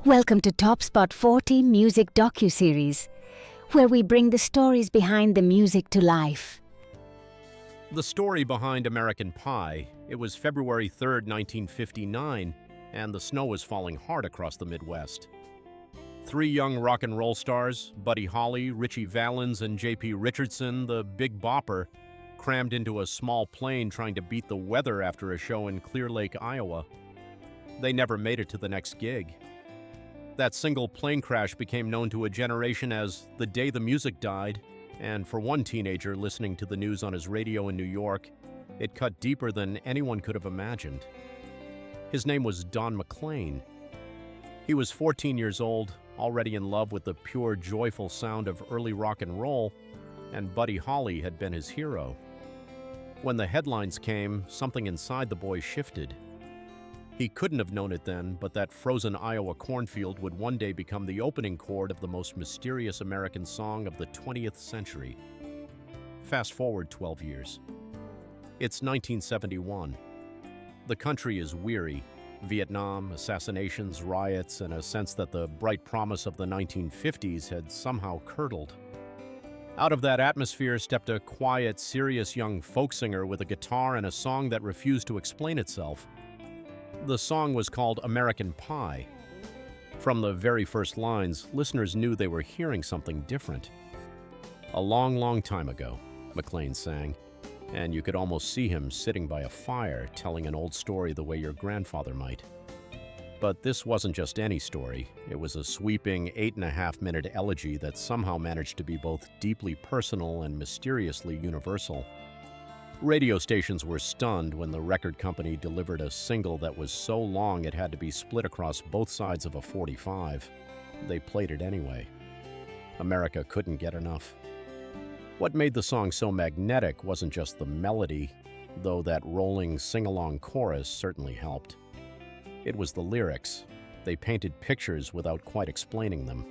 Welcome to Top Spot 40 Music Docuseries, where we bring the stories behind the music to life. The story behind American Pie. It was February 3rd, 1959, and the snow was falling hard across the Midwest. Three young rock and roll stars, Buddy Holly, Ritchie Valens, and J.P. Richardson, the Big Bopper, crammed into a small plane trying to beat the weather after a show in Clear Lake, Iowa. They never made it to the next gig. That single plane crash became known to a generation as the day the music died, and for one teenager listening to the news on his radio in New York, it cut deeper than anyone could have imagined. His name was Don McLean. He was 14 years old, already in love with the pure, joyful sound of early rock and roll, and Buddy Holly had been his hero. When the headlines came, something inside the boy shifted. He couldn't have known it then, but that frozen Iowa cornfield would one day become the opening chord of the most mysterious American song of the 20th century. Fast forward 12 years. It's 1971. The country is weary. Vietnam, assassinations, riots, and a sense that the bright promise of the 1950s had somehow curdled. Out of that atmosphere stepped a quiet, serious young folk singer with a guitar and a song that refused to explain itself. The song was called American Pie. From the very first lines, listeners knew they were hearing something different. A long, long time ago, McLean sang, and you could almost see him sitting by a fire telling an old story the way your grandfather might. But this wasn't just any story. It was a sweeping 8.5-minute elegy that somehow managed to be both deeply personal and mysteriously universal. Radio stations were stunned when the record company delivered a single that was so long it had to be split across both sides of a 45. They played it anyway. America couldn't get enough. What made the song so magnetic wasn't just the melody, though that rolling sing-along chorus certainly helped. It was the lyrics. They painted pictures without quite explaining them.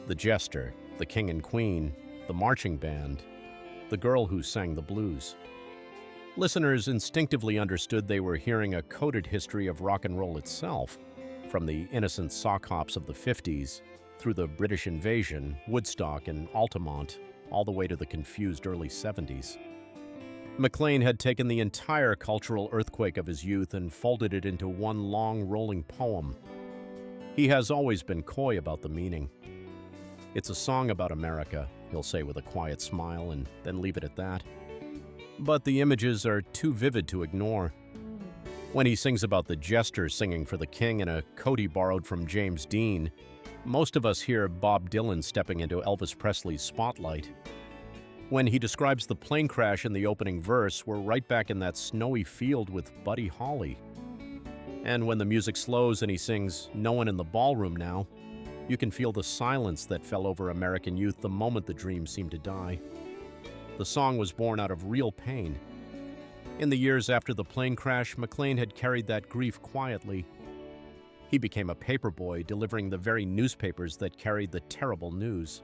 The jester, the king and queen, the marching band, the girl who sang the blues. Listeners instinctively understood they were hearing a coded history of rock and roll itself, from the innocent sock hops of the 50s, through the British invasion, Woodstock, and Altamont, all the way to the confused early 70s. McLean had taken the entire cultural earthquake of his youth and folded it into one long, rolling poem. He has always been coy about the meaning. It's a song about America, he'll say with a quiet smile and then leave it at that. But the images are too vivid to ignore. When he sings about the jester singing for the king in a coat he borrowed from James Dean, most of us hear Bob Dylan stepping into Elvis Presley's spotlight. When he describes the plane crash in the opening verse, we're right back in that snowy field with Buddy Holly. And when the music slows and he sings "No One in the Ballroom Now," you can feel the silence that fell over American youth the moment the dream seemed to die. The song was born out of real pain. In the years after the plane crash, McLean had carried that grief quietly. He became a paperboy, delivering the very newspapers that carried the terrible news.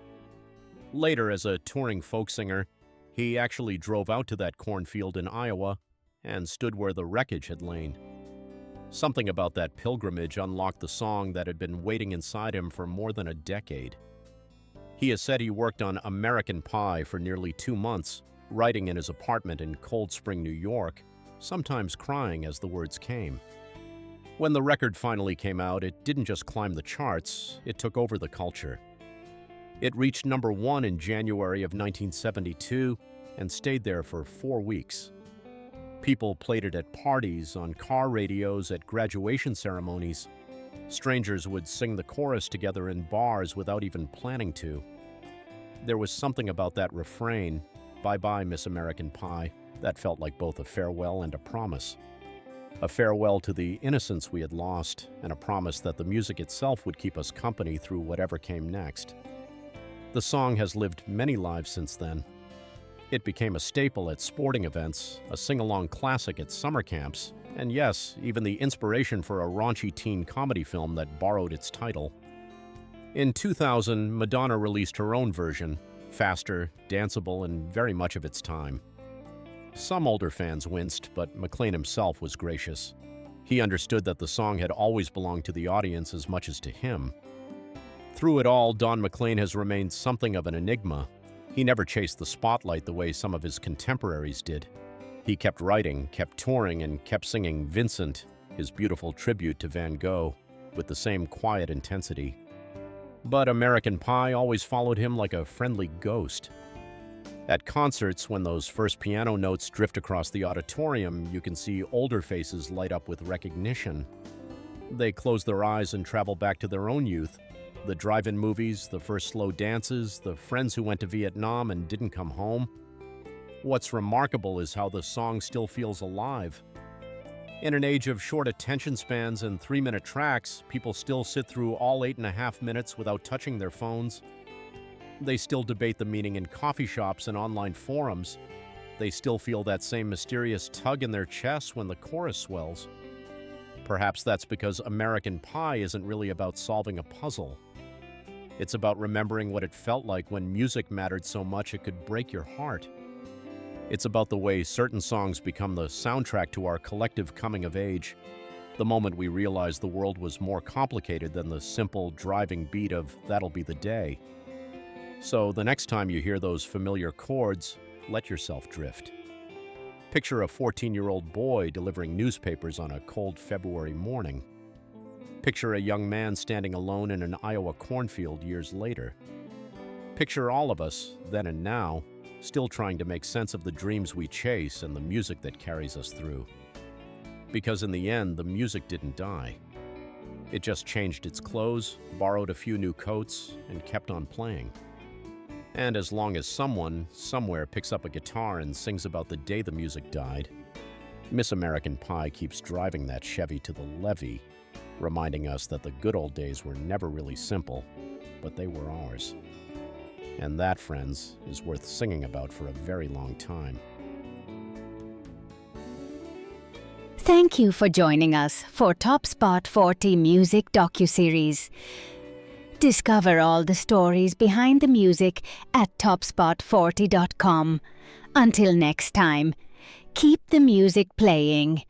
Later, as a touring folk singer, he actually drove out to that cornfield in Iowa and stood where the wreckage had lain. Something about that pilgrimage unlocked the song that had been waiting inside him for more than a decade. He has said he worked on American Pie for nearly 2 months, writing in his apartment in Cold Spring, New York, sometimes crying as the words came. When the record finally came out, it didn't just climb the charts, it took over the culture. It reached number 1 in January of 1972 and stayed there for 4 weeks. People played it at parties, on car radios, at graduation ceremonies. Strangers would sing the chorus together in bars without even planning to. There was something about that refrain, "Bye-bye, Miss American Pie," that felt like both a farewell and a promise. A farewell to the innocence we had lost, and a promise that the music itself would keep us company through whatever came next. The song has lived many lives since then. It became a staple at sporting events, a sing-along classic at summer camps, and yes, even the inspiration for a raunchy teen comedy film that borrowed its title. In 2000, Madonna released her own version, faster, danceable, and very much of its time. Some older fans winced, but McLean himself was gracious. He understood that the song had always belonged to the audience as much as to him. Through it all, Don McLean has remained something of an enigma. He never chased the spotlight the way some of his contemporaries did. He kept writing, kept touring, and kept singing Vincent, his beautiful tribute to Van Gogh, with the same quiet intensity. But American Pie always followed him like a friendly ghost. At concerts, when those first piano notes drift across the auditorium, you can see older faces light up with recognition. They close their eyes and travel back to their own youth. The drive-in movies, the first slow dances, the friends who went to Vietnam and didn't come home. What's remarkable is how the song still feels alive. In an age of short attention spans and 3-minute tracks, people still sit through all 8.5 minutes without touching their phones. They still debate the meaning in coffee shops and online forums. They still feel that same mysterious tug in their chests when the chorus swells. Perhaps that's because American Pie isn't really about solving a puzzle. It's about remembering what it felt like when music mattered so much it could break your heart. It's about the way certain songs become the soundtrack to our collective coming of age, the moment we realized the world was more complicated than the simple driving beat of "That'll Be the Day." So the next time you hear those familiar chords, let yourself drift. Picture a 14-year-old boy delivering newspapers on a cold February morning. Picture a young man standing alone in an Iowa cornfield years later. Picture all of us, then and now, still trying to make sense of the dreams we chase and the music that carries us through. Because in the end, the music didn't die. It just changed its clothes, borrowed a few new coats, and kept on playing. And as long as someone, somewhere, picks up a guitar and sings about the day the music died, Miss American Pie keeps driving that Chevy to the levee, reminding us that the good old days were never really simple, but they were ours. And that, friends, is worth singing about for a very long time. Thank you for joining us for Top Spot 40 Music Docuseries. Discover all the stories behind the music at topspot40.com. Until next time, keep the music playing.